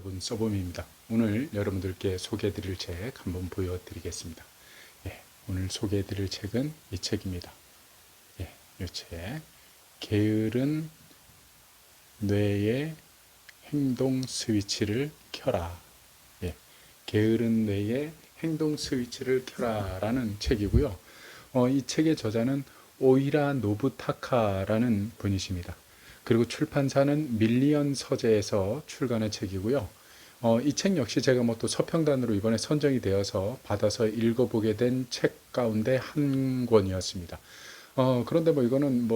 여러분, 서범입니다. 오늘 여러분들께 소개해드릴 책 한번 보여드리겠습니다. 오늘 소개해드릴 책은 이 책입니다. 이 책, 게으른 뇌의 행동 스위치를 켜라. 게으른 뇌의 행동 스위치를 켜라라는 책이고요. 이 책의 저자는 오이라 노부타카라는 분이십니다. 그리고 출판사는 밀리언 서재에서 출간한 책이고요. 이 책 역시 제가 또 서평단으로 이번에 선정이 되어서 받아서 읽어보게 된 책 가운데 한 권이었습니다. 그런데 이거는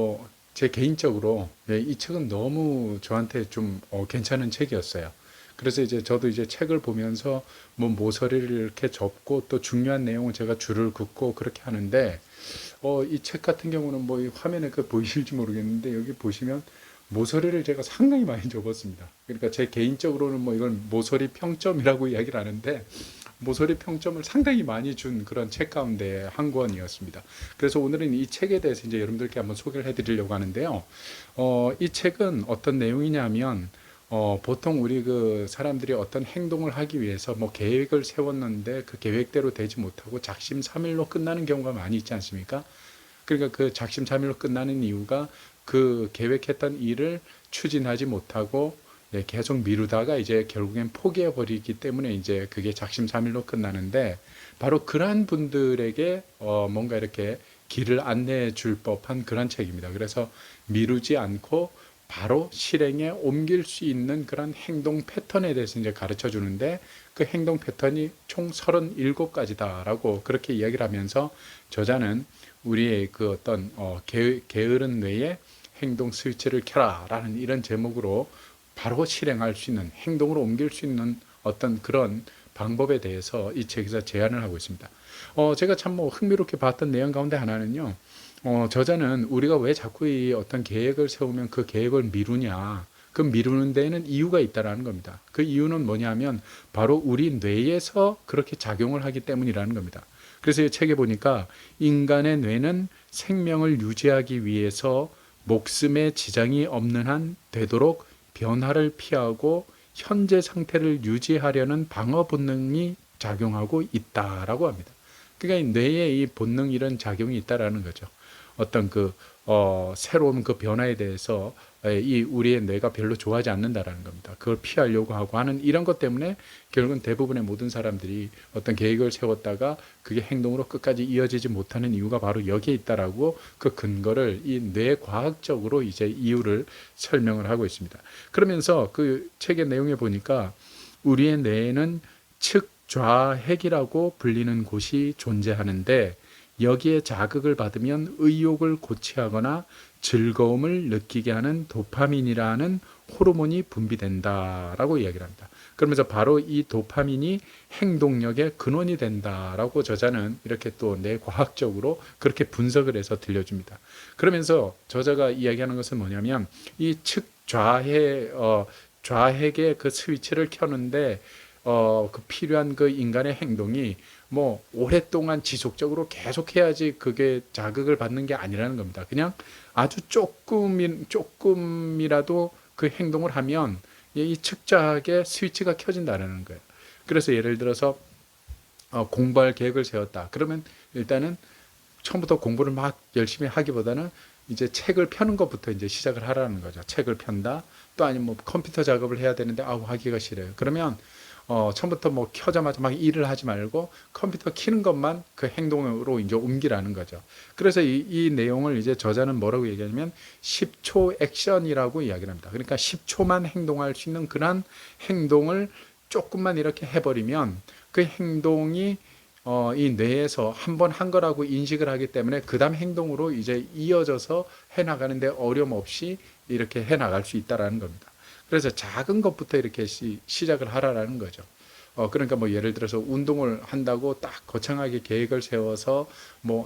제 개인적으로 이 책은 너무 저한테 좀 괜찮은 책이었어요. 그래서 이제 저도 이제 책을 보면서 모서리를 이렇게 접고 또 중요한 내용을 제가 줄을 긋고 그렇게 하는데 이 책 같은 경우는 이 화면에 보이실지 모르겠는데 여기 보시면 모서리를 제가 상당히 많이 접었습니다. 그러니까 제 개인적으로는 이건 모서리 평점이라고 이야기를 하는데 모서리 평점을 상당히 많이 준 그런 책 가운데 한 권이었습니다. 그래서 오늘은 이 책에 대해서 이제 여러분들께 한번 소개를 해드리려고 하는데요. 이 책은 어떤 내용이냐면 보통 우리 사람들이 어떤 행동을 하기 위해서 계획을 세웠는데 그 계획대로 되지 못하고 작심삼일로 끝나는 경우가 많이 있지 않습니까? 그러니까 그 작심삼일로 끝나는 이유가 그 계획했던 일을 추진하지 못하고 계속 미루다가 이제 결국엔 포기해 버리기 때문에 이제 그게 작심삼일로 끝나는데 바로 그러한 분들에게 뭔가 이렇게 길을 안내해 줄 법한 그런 책입니다. 그래서 미루지 않고 바로 실행에 옮길 수 있는 그런 행동 패턴에 대해서 이제 가르쳐 주는데 그 행동 패턴이 총 37가지다라고 그렇게 이야기를 하면서 저자는 우리의 그 어떤 게으른 뇌의 행동 스위치를 켜라라는 이런 제목으로 바로 실행할 수 있는 행동으로 옮길 수 있는 어떤 그런 방법에 대해서 이 책에서 제안을 하고 있습니다. 제가 참 흥미롭게 봤던 내용 가운데 하나는요. 저자는 우리가 왜 자꾸 이 어떤 계획을 세우면 그 계획을 미루냐. 그 미루는 데에는 이유가 있다라는 겁니다. 그 이유는 뭐냐면 바로 우리 뇌에서 그렇게 작용을 하기 때문이라는 겁니다. 그래서 이 책에 보니까 인간의 뇌는 생명을 유지하기 위해서 목숨에 지장이 없는 한 되도록 변화를 피하고 현재 상태를 유지하려는 방어 본능이 작용하고 있다라고 합니다. 그러니까 뇌에 이 본능 이런 작용이 있다라는 거죠. 어떤 새로운 그 변화에 대해서 이 우리의 뇌가 별로 좋아하지 않는다라는 겁니다. 그걸 피하려고 하고 하는 이런 것 때문에 결국은 대부분의 모든 사람들이 어떤 계획을 세웠다가 그게 행동으로 끝까지 이어지지 못하는 이유가 바로 여기에 있다라고 그 근거를 이 뇌과학적으로 이제 이유를 설명을 하고 있습니다. 그러면서 그 책의 내용에 보니까 우리의 뇌에는 측좌핵이라고 불리는 곳이 존재하는데 여기에 자극을 받으면 의욕을 고취하거나 즐거움을 느끼게 하는 도파민이라는 호르몬이 분비된다라고 이야기를 합니다. 그러면서 바로 이 도파민이 행동력의 근원이 된다라고 저자는 이렇게 또 뇌과학적으로 그렇게 분석을 해서 들려줍니다. 그러면서 저자가 이야기하는 것은 뭐냐면 이 좌핵의 그 스위치를 켜는데 그 필요한 그 인간의 행동이 오랫동안 지속적으로 계속 해야지 그게 자극을 받는 게 아니라는 겁니다. 그냥 아주 조금이라도 그 행동을 하면 이 측자하게 스위치가 켜진다는 거예요. 그래서 예를 들어서 공부할 계획을 세웠다. 그러면 일단은 처음부터 공부를 막 열심히 하기보다는 이제 책을 펴는 것부터 이제 시작을 하라는 거죠. 책을 편다. 또 아니면 컴퓨터 작업을 해야 되는데 하기가 싫어요. 그러면 처음부터 켜자마자 막 일을 하지 말고 컴퓨터 켜는 것만 그 행동으로 이제 옮기라는 거죠. 그래서 이 내용을 이제 저자는 뭐라고 얘기하냐면 10초 액션이라고 이야기를 합니다. 그러니까 10초만 행동할 수 있는 그런 행동을 조금만 이렇게 해버리면 그 행동이 이 뇌에서 한 번 한 거라고 인식을 하기 때문에 그 다음 행동으로 이제 이어져서 해나가는데 어려움 없이 이렇게 해나갈 수 있다는 겁니다. 그래서 작은 것부터 이렇게 시작을 하라는 거죠. 그러니까 예를 들어서 운동을 한다고 딱 거창하게 계획을 세워서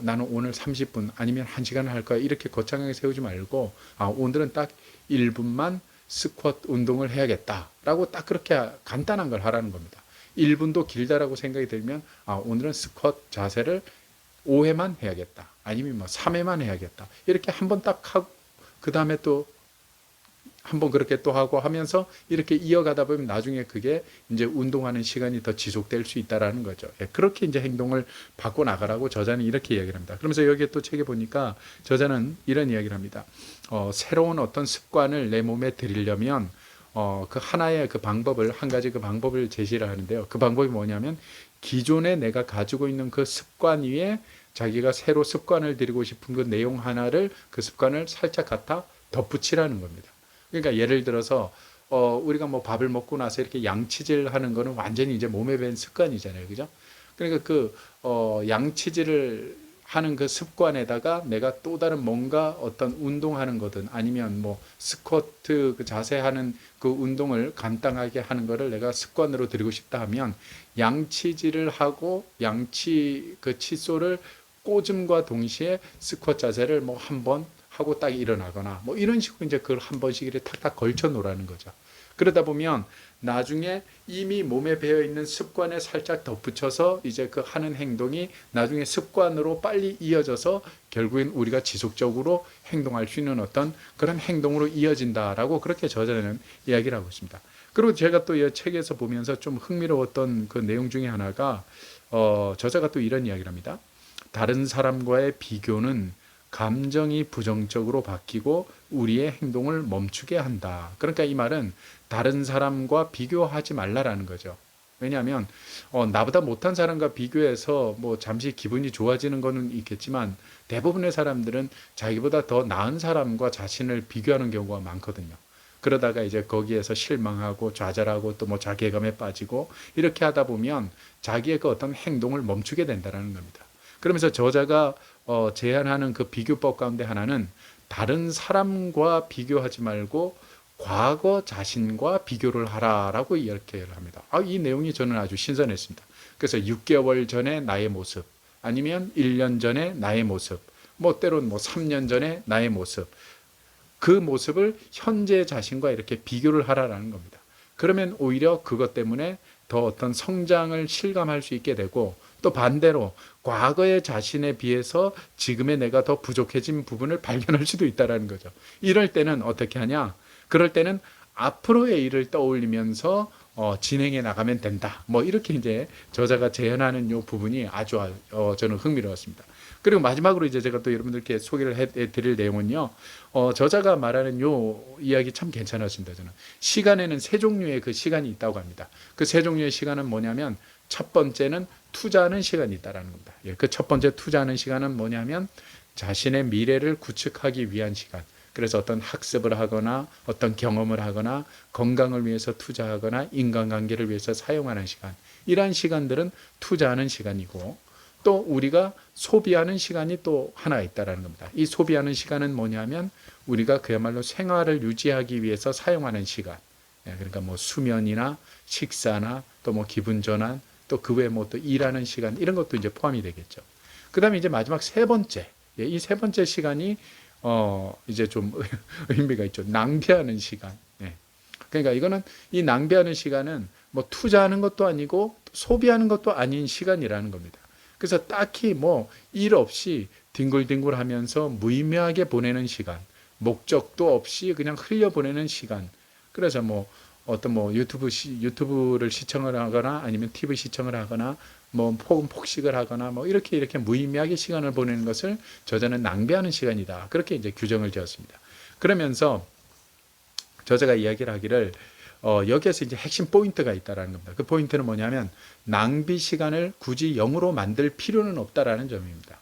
나는 오늘 30분 아니면 1시간을 할 거야 이렇게 거창하게 세우지 말고 오늘은 딱 1분만 스쿼트 운동을 해야겠다라고 딱 그렇게 간단한 걸 하라는 겁니다. 1분도 길다라고 생각이 들면 오늘은 스쿼트 자세를 5회만 해야겠다. 아니면 3회만 해야겠다. 이렇게 한번 딱 하고 그 다음에 또 한번 그렇게 또 하고 하면서 이렇게 이어가다 보면 나중에 그게 이제 운동하는 시간이 더 지속될 수 있다라는 거죠. 예, 그렇게 이제 행동을 바꿔 나가라고 저자는 이렇게 이야기를 합니다. 그러면서 여기에 또 책에 보니까 저자는 이런 이야기를 합니다. 새로운 어떤 습관을 내 몸에 들이려면 그 하나의 그 방법을 한 가지 그 방법을 제시를 하는데요. 그 방법이 뭐냐면 기존에 내가 가지고 있는 그 습관 위에 자기가 새로 습관을 들이고 싶은 그 내용 하나를 그 습관을 살짝 갖다 덧붙이라는 겁니다. 그러니까 예를 들어서 우리가 뭐 밥을 먹고 나서 이렇게 양치질 하는 거는 완전히 이제 몸에 밴 습관이잖아요. 그죠? 그러니까 그 양치질을 하는 그 습관에다가 내가 또 다른 뭔가 어떤 운동하는 거든 아니면 뭐 스쿼트 그 자세하는 그 운동을 간단하게 하는 거를 내가 습관으로 들이고 싶다 하면 양치질을 하고 양치 그 칫솔을 꽂음과 동시에 스쿼트 자세를 뭐 한 번 하고 딱 일어나거나 뭐 이런 식으로 이제 그걸 한 번씩 이렇게 탁탁 걸쳐 놓으라는 거죠. 그러다 보면 나중에 이미 몸에 배어 있는 습관에 살짝 덧붙여서 이제 그 하는 행동이 나중에 습관으로 빨리 이어져서 결국엔 우리가 지속적으로 행동할 수 있는 어떤 그런 행동으로 이어진다라고 그렇게 저자는 이야기를 하고 있습니다. 그리고 제가 또 이 책에서 보면서 좀 흥미로웠던 그 내용 중에 하나가 저자가 또 이런 이야기를 합니다. 다른 사람과의 비교는 감정이 부정적으로 바뀌고 우리의 행동을 멈추게 한다. 그러니까 이 말은 다른 사람과 비교하지 말라라는 거죠. 왜냐하면 나보다 못한 사람과 비교해서 뭐 잠시 기분이 좋아지는 거는 있겠지만 대부분의 사람들은 자기보다 더 나은 사람과 자신을 비교하는 경우가 많거든요. 그러다가 이제 거기에서 실망하고 좌절하고 또 뭐 자괴감에 빠지고 이렇게 하다 보면 자기의 그 어떤 행동을 멈추게 된다는 겁니다. 그러면서 저자가 제안하는 그 비교법 가운데 하나는 다른 사람과 비교하지 말고 과거 자신과 비교를 하라라고 이렇게 합니다. 이 내용이 저는 아주 신선했습니다. 그래서 6개월 전에 나의 모습, 아니면 1년 전에 나의 모습, 뭐 때론 뭐 3년 전에 나의 모습, 그 모습을 현재 자신과 이렇게 비교를 하라라는 겁니다. 그러면 오히려 그것 때문에 더 어떤 성장을 실감할 수 있게 되고 또 반대로 과거의 자신에 비해서 지금의 내가 더 부족해진 부분을 발견할 수도 있다는 거죠. 이럴 때는 어떻게 하냐? 그럴 때는 앞으로의 일을 떠올리면서 진행해 나가면 된다. 뭐 이렇게 이제 저자가 제안하는 요 부분이 아주 저는 흥미로웠습니다. 그리고 마지막으로 이제 제가 또 여러분들께 소개를 해드릴 내용은요. 저자가 말하는 요 이야기 참 괜찮았습니다. 저는 시간에는 세 종류의 그 시간이 있다고 합니다. 그 세 종류의 시간은 뭐냐면 첫 번째는 투자하는 시간이 있다라는 겁니다. 그 첫 번째 투자하는 시간은 뭐냐면 자신의 미래를 구축하기 위한 시간. 그래서 어떤 학습을 하거나 어떤 경험을 하거나 건강을 위해서 투자하거나 인간관계를 위해서 사용하는 시간. 이러한 시간들은 투자하는 시간이고 또 우리가 소비하는 시간이 또 하나 있다는 겁니다. 이 소비하는 시간은 뭐냐면 우리가 그야말로 생활을 유지하기 위해서 사용하는 시간. 그러니까 뭐 수면이나 식사나 또 뭐 기분 전환 또 그 외에 뭐 또 일하는 시간 이런 것도 이제 포함이 되겠죠. 그 다음에 이제 마지막 세 번째. 이 세 번째 시간이 이제 좀 의미가 있죠. 낭비하는 시간. 그러니까 이거는 이 낭비하는 시간은 뭐 투자하는 것도 아니고 소비하는 것도 아닌 시간이라는 겁니다. 그래서 딱히 뭐 일 없이 뒹굴뒹굴 하면서 무의미하게 보내는 시간, 목적도 없이 그냥 흘려 보내는 시간. 그래서 뭐 어떤 뭐 유튜브를 시청을 하거나 아니면 TV 시청을 하거나 뭐 혹은 폭식을 하거나 뭐 이렇게 무의미하게 시간을 보내는 것을 저자는 낭비하는 시간이다. 그렇게 이제 규정을 지었습니다. 그러면서 저자가 이야기를 하기를 여기에서 이제 핵심 포인트가 있다라는 겁니다. 그 포인트는 뭐냐면 낭비 시간을 굳이 0으로 만들 필요는 없다라는 점입니다.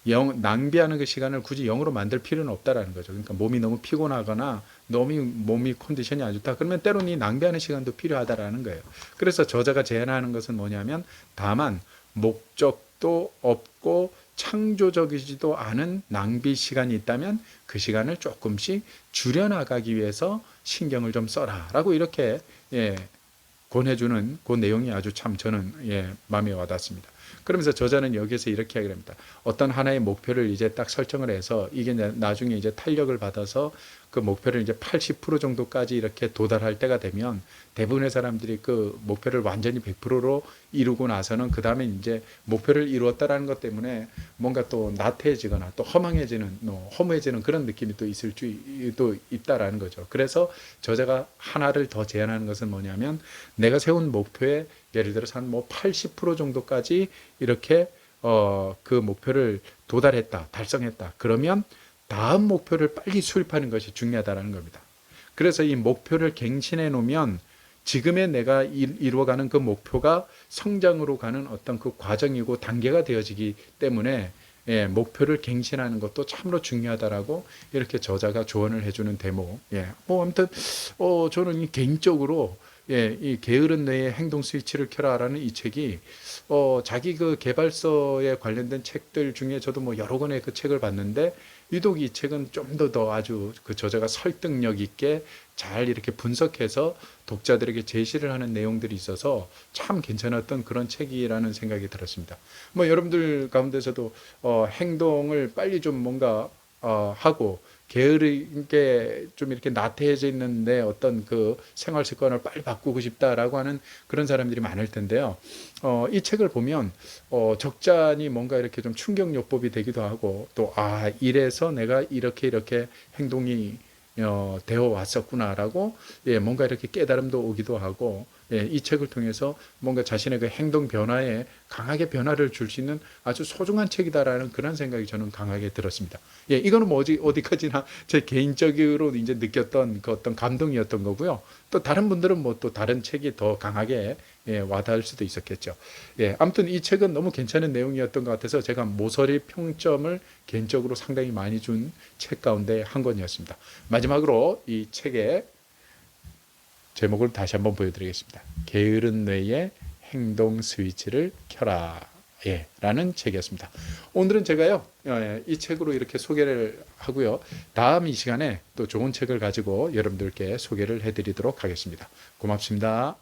낭비하는 그 시간을 굳이 0으로 만들 필요는 없다라는 거죠. 그러니까 몸이 너무 피곤하거나 너무 몸이 컨디션이 안 좋다. 그러면 때로는 이 낭비하는 시간도 필요하다라는 거예요. 그래서 저자가 제안하는 것은 뭐냐면 다만 목적도 없고 창조적이지도 않은 낭비 시간이 있다면 그 시간을 조금씩 줄여나가기 위해서 신경을 좀 써라 라고 이렇게 권해주는 그 내용이 아주 참 저는 마음에 와닿습니다. 그러면서 저자는 여기서 이렇게 하게 됩니다. 어떤 하나의 목표를 이제 딱 설정을 해서 이게 나중에 이제 탄력을 받아서 그 목표를 이제 80% 정도까지 이렇게 도달할 때가 되면 대부분의 사람들이 그 목표를 완전히 100%로 이루고 나서는 그 다음에 이제 목표를 이루었다라는 것 때문에 뭔가 또 나태해지거나 또 허망해지는, 허무해지는 그런 느낌이 또 있을 수도 있다라는 거죠. 그래서 저자가 하나를 더 제안하는 것은 뭐냐면 내가 세운 목표에 예를 들어서 한 뭐 80% 정도까지 이렇게 그 목표를 도달했다, 달성했다. 그러면 다음 목표를 빨리 수립하는 것이 중요하다는 겁니다. 그래서 이 목표를 갱신해 놓으면 지금의 내가 이루어가는 그 목표가 성장으로 가는 어떤 그 과정이고 단계가 되어지기 때문에 예, 목표를 갱신하는 것도 참으로 중요하다라고 이렇게 저자가 조언을 해주는 대목. 예, 뭐 아무튼 저는 개인적으로 예, 이 게으른 뇌의 행동 스위치를 켜라라는 이 책이 자기 그 개발서에 관련된 책들 중에 저도 뭐 여러 권의 그 책을 봤는데 유독 이 책은 좀 더 아주 그 저자가 설득력 있게 잘 이렇게 분석해서 독자들에게 제시를 하는 내용들이 있어서 참 괜찮았던 그런 책이라는 생각이 들었습니다. 뭐 여러분들 가운데서도 행동을 빨리 좀 뭔가 하고 게으르게 좀 이렇게 나태해져 있는데 어떤 그 생활 습관을 빨리 바꾸고 싶다라고 하는 그런 사람들이 많을 텐데요. 이 책을 보면 적잖이 뭔가 이렇게 좀 충격요법이 되기도 하고 또 이래서 내가 이렇게 행동이 되어 왔었구나라고 예, 뭔가 이렇게 깨달음도 오기도 하고 예, 이 책을 통해서 뭔가 자신의 그 행동 변화에 강하게 변화를 줄 수 있는 아주 소중한 책이다라는 그런 생각이 저는 강하게 들었습니다. 예, 이거는 뭐 어디까지나 제 개인적으로 이제 느꼈던 그 어떤 감동이었던 거고요. 또 다른 분들은 뭐 또 다른 책이 더 강하게 예, 와닿을 수도 있었겠죠. 예, 아무튼 이 책은 너무 괜찮은 내용이었던 것 같아서 제가 모서리 평점을 개인적으로 상당히 많이 준 책 가운데 한 권이었습니다. 마지막으로 이 책의 제목을 다시 한번 보여드리겠습니다. 게으른 뇌의 행동 스위치를 켜라. 예, 라는 책이었습니다. 오늘은 제가요, 이 책으로 이렇게 소개를 하고요. 다음 이 시간에 또 좋은 책을 가지고 여러분들께 소개를 해드리도록 하겠습니다. 고맙습니다.